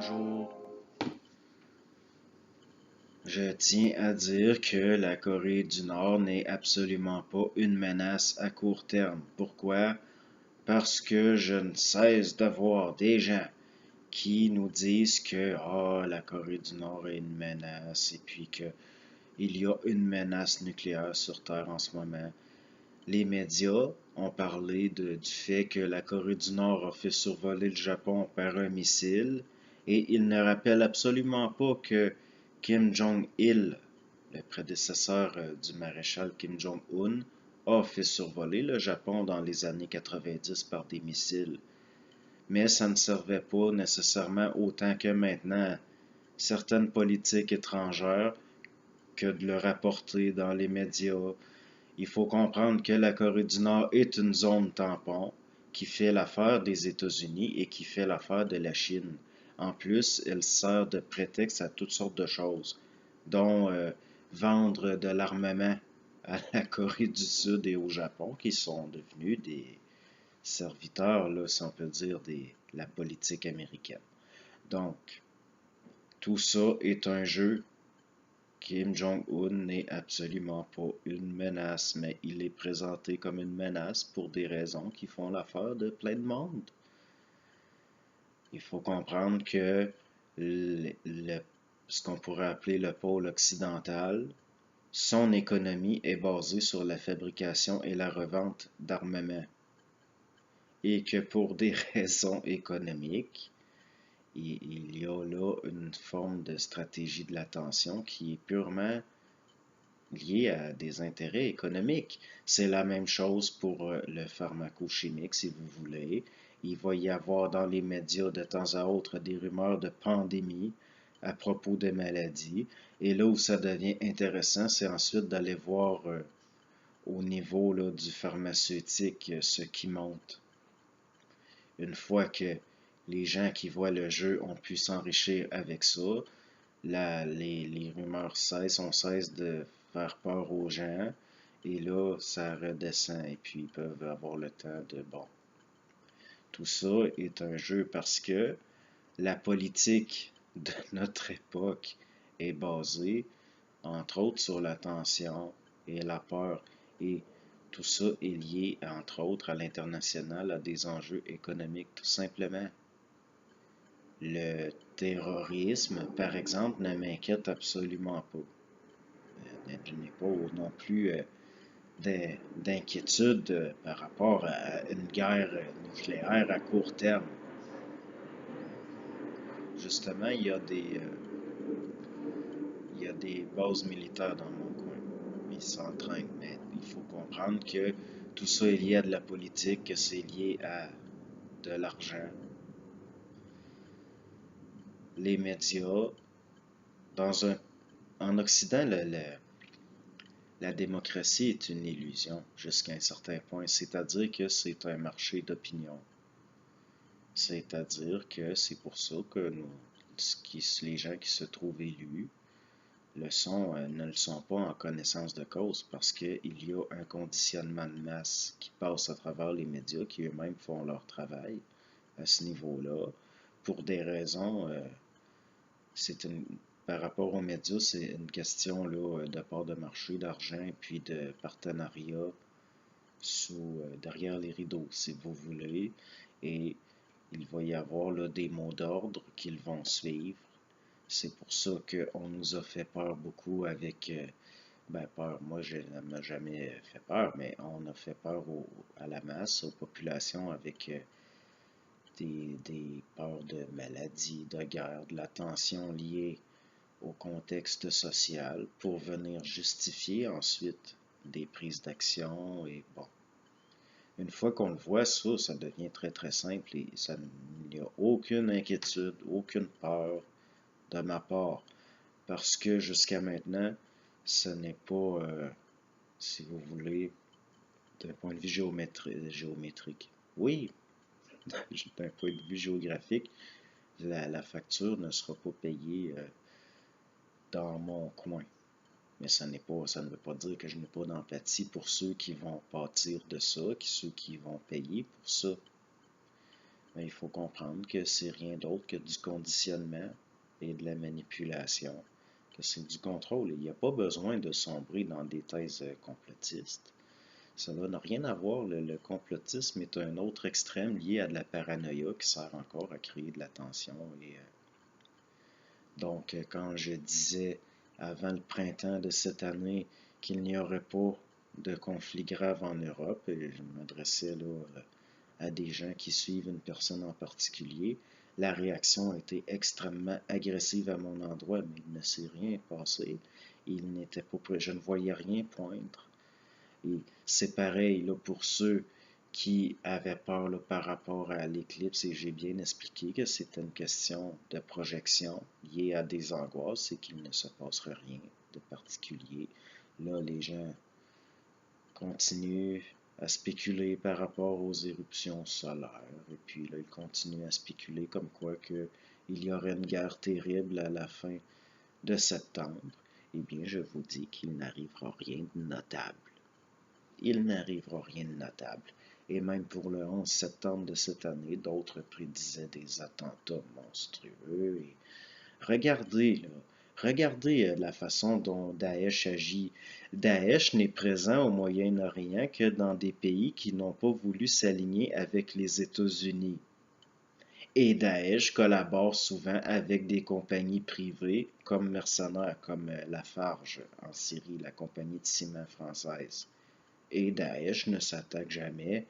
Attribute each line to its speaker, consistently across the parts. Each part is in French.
Speaker 1: Bonjour. Je tiens à dire que la Corée du Nord n'est absolument pas une menace à court terme. Pourquoi? Parce que je ne cesse d'avoir des gens qui nous disent que la Corée du Nord est une menace et puis que il y a une menace nucléaire sur Terre en ce moment. Les médias ont parlé du fait que la Corée du Nord a fait survoler le Japon par un missile et ils ne rappellent absolument pas que Kim Jong-il, le prédécesseur du maréchal Kim Jong-un, a fait survoler le Japon dans les années 90 par des missiles. Mais ça ne servait pas nécessairement autant que maintenant certaines politiques étrangères que de le rapporter dans les médias. Il faut comprendre que la Corée du Nord est une zone tampon qui fait l'affaire des États-Unis et qui fait l'affaire de la Chine. En plus, elle sert de prétexte à toutes sortes de choses, dont vendre de l'armement à la Corée du Sud et au Japon, qui sont devenus des serviteurs, là, si on peut dire, de la politique américaine. Donc, tout ça est un jeu. Kim Jong-un n'est absolument pas une menace, mais il est présenté comme une menace pour des raisons qui font l'affaire de plein de monde. Il faut comprendre que ce qu'on pourrait appeler le pôle occidental, son économie est basée sur la fabrication et la revente d'armements. Et que pour des raisons économiques, il y a là une forme de stratégie de l'attention qui est purement lié à des intérêts économiques. C'est la même chose pour le pharmacochimique, si vous voulez. Il va y avoir dans les médias de temps à autre des rumeurs de pandémie à propos de maladies. Et là où ça devient intéressant, c'est ensuite d'aller voir au niveau là, du pharmaceutique ce qui monte. Une fois que les gens qui voient le jeu ont pu s'enrichir avec ça, là, les rumeurs cessent, on cesse de faire peur aux gens, et là, ça redescend, et puis ils peuvent avoir le temps de, bon, tout ça est un jeu parce que la politique de notre époque est basée, entre autres, sur la tension et la peur, et tout ça est lié, entre autres, à l'international, à des enjeux économiques, tout simplement. Le terrorisme, par exemple, ne m'inquiète absolument pas. Je n'ai pas non plus d'inquiétude par rapport à une guerre nucléaire à court terme. Justement, il y a des bases militaires dans mon coin. Ils s'entraînent, mais il faut comprendre que tout ça est lié à de la politique, que c'est lié à de l'argent. Les médias, en Occident, la démocratie est une illusion jusqu'à un certain point, c'est-à-dire que c'est un marché d'opinion. C'est-à-dire que c'est pour ça que les gens qui se trouvent élus ne le sont pas en connaissance de cause, parce qu'il y a un conditionnement de masse qui passe à travers les médias qui eux-mêmes font leur travail à ce niveau-là, pour des raisons, par rapport aux médias, c'est une question là, de part de marché, d'argent, et puis de partenariat derrière les rideaux, si vous voulez. Et il va y avoir là, des mots d'ordre qu'ils vont suivre. C'est pour ça qu'on nous a fait peur beaucoup avec... peur, moi, je ne m'a jamais fait peur, mais on a fait peur à la masse, aux populations, avec des peurs de maladies, de guerre, de la tension liée au contexte social pour venir justifier ensuite des prises d'action et bon. Une fois qu'on le voit, ça devient très très simple et il n'y a aucune inquiétude, aucune peur de ma part parce que jusqu'à maintenant, ce n'est pas, si vous voulez, d'un point de vue géométrique. Oui, d'un point de vue géographique, la facture ne sera pas payée dans mon coin. Mais ça ne veut pas dire que je n'ai pas d'empathie pour ceux qui vont pâtir de ça, ceux qui vont payer pour ça. Mais il faut comprendre que c'est rien d'autre que du conditionnement et de la manipulation, que c'est du contrôle. Il n'y a pas besoin de sombrer dans des thèses complotistes. Ça n'a rien à voir. Le complotisme est un autre extrême lié à de la paranoïa qui sert encore à créer de la tension. Donc, quand je disais avant le printemps de cette année qu'il n'y aurait pas de conflit grave en Europe, et je m'adressais là à des gens qui suivent une personne en particulier, la réaction a été extrêmement agressive à mon endroit, mais il ne s'est rien passé. Il n'était pas, je ne voyais rien poindre. Et c'est pareil là, pour ceux qui avaient peur là, par rapport à l'éclipse, et j'ai bien expliqué que c'était une question de projection liée à des angoisses et qu'il ne se passerait rien de particulier. Là, les gens continuent à spéculer par rapport aux éruptions solaires, et puis là, ils continuent à spéculer comme quoi que il y aurait une guerre terrible à la fin de septembre. Eh bien, je vous dis qu'il n'arrivera rien de notable. Il n'arrivera rien de notable. Et même pour le 11 septembre de cette année, d'autres prédisaient des attentats monstrueux. Et regardez, là, regardez la façon dont Daesh agit. Daesh n'est présent au Moyen-Orient que dans des pays qui n'ont pas voulu s'aligner avec les États-Unis. Et Daesh collabore souvent avec des compagnies privées comme mercenaires, comme Lafarge en Syrie, la compagnie de ciment française. Et Daesh ne s'attaque jamais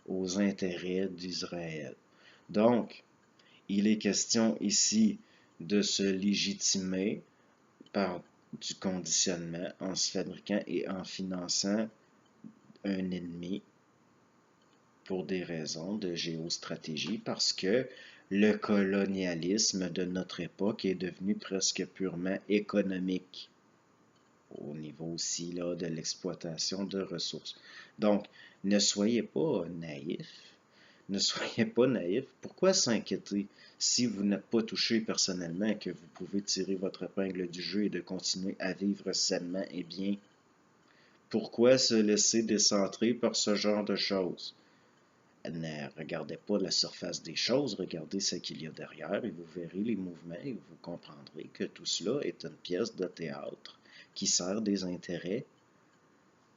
Speaker 1: aux intérêts d'Israël. Donc, il est question ici de se légitimer par du conditionnement en se fabriquant et en finançant un ennemi pour des raisons de géostratégie parce que le colonialisme de notre époque est devenu presque purement économique au niveau aussi là, de l'exploitation de ressources. Donc, ne soyez pas naïfs. Ne soyez pas naïfs. Pourquoi s'inquiéter si vous n'êtes pas touché personnellement et que vous pouvez tirer votre épingle du jeu et de continuer à vivre sainement et bien? Pourquoi se laisser décentrer par ce genre de choses? Ne regardez pas la surface des choses, regardez ce qu'il y a derrière et vous verrez les mouvements et vous comprendrez que tout cela est une pièce de théâtre qui sert des intérêts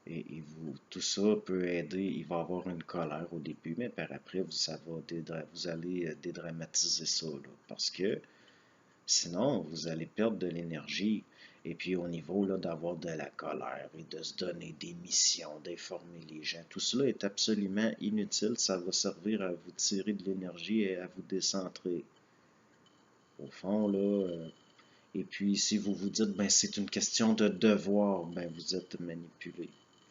Speaker 1: et vous, tout ça peut aider. Il va y avoir une colère au début, mais par après, vous allez dédramatiser ça là, parce que sinon, vous allez perdre de l'énergie. Et puis au niveau là, d'avoir de la colère et de se donner des missions, d'informer les gens, tout cela est absolument inutile. Ça va servir à vous tirer de l'énergie et à vous décentrer. Au fond, là, et puis si vous vous dites, ben c'est une question de devoir, ben vous êtes manipulé.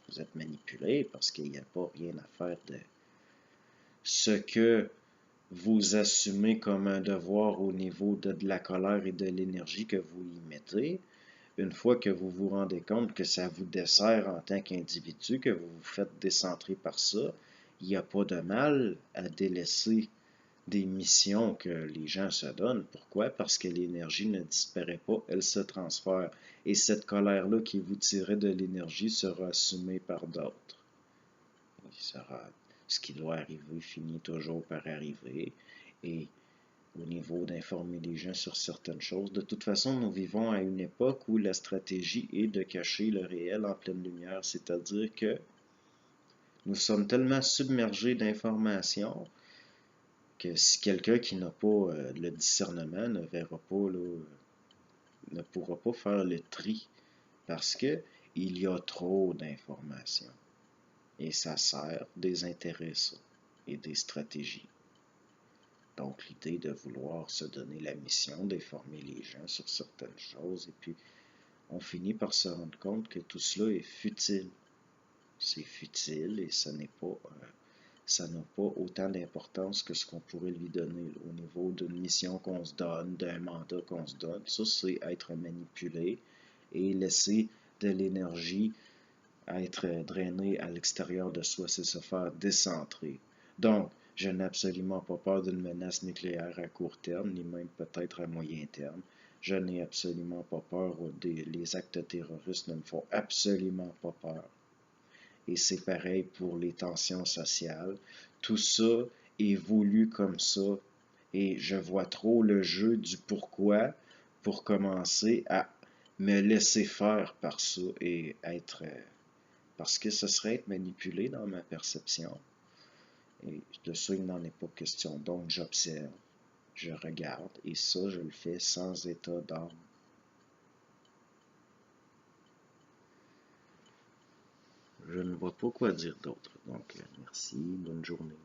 Speaker 1: Vous êtes manipulé parce qu'il n'y a pas rien à faire de ce que vous assumez comme un devoir au niveau de la colère et de l'énergie que vous y mettez. Une fois que vous vous rendez compte que ça vous dessert en tant qu'individu, que vous vous faites décentrer par ça, il n'y a pas de mal à délaisser des missions que les gens se donnent. Pourquoi? Parce que l'énergie ne disparaît pas, elle se transfère. Et cette colère-là qui vous tirait de l'énergie sera assumée par d'autres. Ce qui doit arriver finit toujours par arriver. Et au niveau d'informer les gens sur certaines choses. De toute façon, nous vivons à une époque où la stratégie est de cacher le réel en pleine lumière, c'est-à-dire que nous sommes tellement submergés d'informations que si quelqu'un qui n'a pas le discernement ne verra pas, là, ne pourra pas faire le tri parce que il y a trop d'informations et ça sert des intérêts ça, et des stratégies. Donc, l'idée de vouloir se donner la mission d'informer les gens sur certaines choses, et puis on finit par se rendre compte que tout cela est futile. C'est futile et ça n'a pas autant d'importance que ce qu'on pourrait lui donner là, au niveau d'une mission qu'on se donne, d'un mandat qu'on se donne. Ça, c'est être manipulé et laisser de l'énergie être drainé à l'extérieur de soi, c'est se faire décentrer. Donc, je n'ai absolument pas peur d'une menace nucléaire à court terme, ni même peut-être à moyen terme. Je n'ai absolument pas peur les actes terroristes ne me font absolument pas peur. Et c'est pareil pour les tensions sociales. Tout ça évolue comme ça. Et je vois trop le jeu du pourquoi pour commencer à me laisser faire par ça et être... parce que ce serait être manipulé dans ma perception. Et de ça, il n'en est pas question. Donc, j'observe, je regarde, et ça, je le fais sans état d'âme. Je ne vois pas quoi dire d'autre. Donc, merci, bonne journée.